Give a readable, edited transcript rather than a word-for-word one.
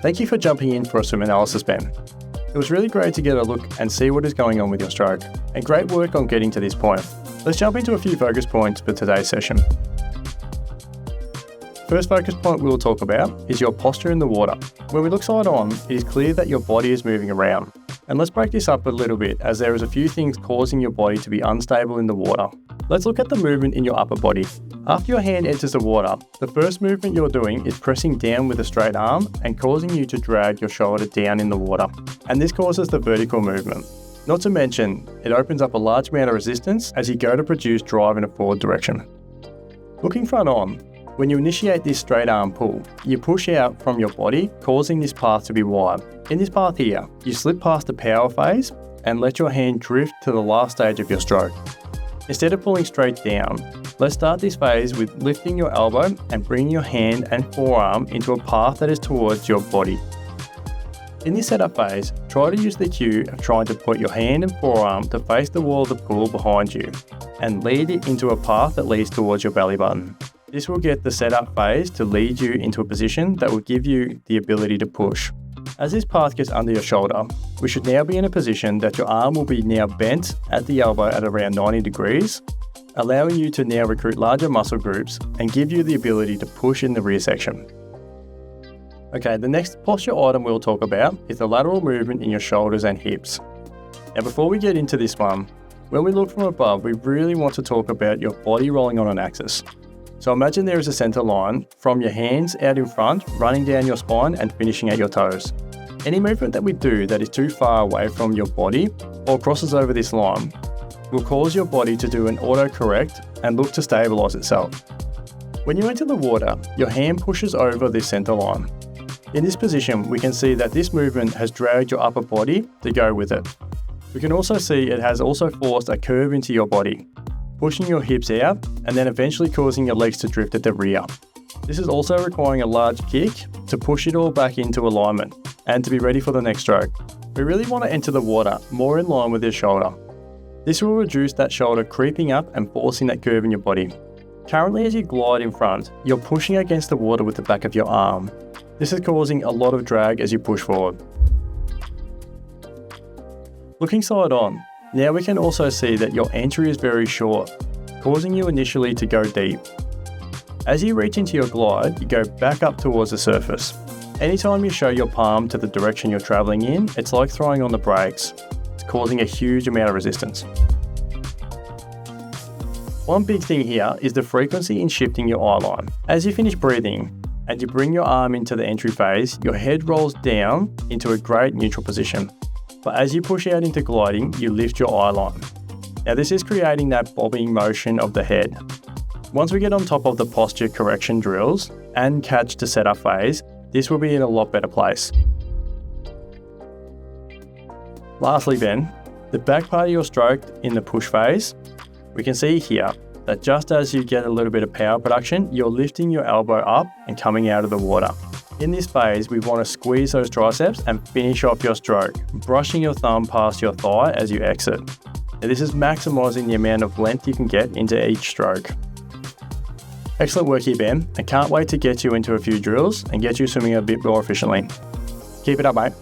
Thank you for jumping in for a swim analysis, Ben. It was really great to get a look and see what is going on with your stroke, and great work on getting to this point. Let's jump into a few focus points for today's session. First focus point we will talk about is your posture in the water. When we look side on, it is clear that your body is moving around. And let's break this up a little bit, as there is a few things causing your body to be unstable in the water. Let's look at the movement in your upper body. After your hand enters the water, the first movement you're doing is pressing down with a straight arm and causing you to drag your shoulder down in the water. And this causes the vertical movement. Not to mention, it opens up a large amount of resistance as you go to produce drive in a forward direction. Looking front on, when you initiate this straight arm pull, you push out from your body, causing this path to be wide. In this path here, you slip past the power phase and let your hand drift to the last stage of your stroke. Instead of pulling straight down, let's start this phase with lifting your elbow and bringing your hand and forearm into a path that is towards your body. In this setup phase, try to use the cue of trying to put your hand and forearm to face the wall of the pool behind you and lead it into a path that leads towards your belly button. This will get the setup phase to lead you into a position that will give you the ability to push. As this path gets under your shoulder, we should now be in a position that your arm will be now bent at the elbow at around 90 degrees, allowing you to now recruit larger muscle groups and give you the ability to push in the rear section. Okay, the next posture item we'll talk about is the lateral movement in your shoulders and hips. Now before we get into this one, when we look from above, we really want to talk about your body rolling on an axis. So imagine there is a center line from your hands out in front, running down your spine and finishing at your toes. Any movement that we do that is too far away from your body or crosses over this line will cause your body to do an autocorrect and look to stabilize itself. When you enter the water, your hand pushes over this center line. In this position, we can see that this movement has dragged your upper body to go with it. We can also see it has also forced a curve into your body, pushing your hips out and then eventually causing your legs to drift at the rear. This is also requiring a large kick to push it all back into alignment and to be ready for the next stroke. We really want to enter the water more in line with your shoulder. This will reduce that shoulder creeping up and forcing that curve in your body. Currently, as you glide in front, you're pushing against the water with the back of your arm. This is causing a lot of drag as you push forward. Looking side on, now we can also see that your entry is very short, causing you initially to go deep. As you reach into your glide, you go back up towards the surface. Anytime you show your palm to the direction you're traveling in, it's like throwing on the brakes. It's causing a huge amount of resistance. One big thing here is the frequency in shifting your eyeline. As you finish breathing and you bring your arm into the entry phase, your head rolls down into a great neutral position. But as you push out into gliding, you lift your eyeline. Now this is creating that bobbing motion of the head. Once we get on top of the posture correction drills and catch the setup phase, this will be in a lot better place. Lastly then, the back part of your stroke in the push phase, we can see here that just as you get a little bit of power production, you're lifting your elbow up and coming out of the water. In this phase, we want to squeeze those triceps and finish off your stroke, brushing your thumb past your thigh as you exit. Now, this is maximizing the amount of length you can get into each stroke. Excellent work here, Ben. I can't wait to get you into a few drills and get you swimming a bit more efficiently. Keep it up, mate.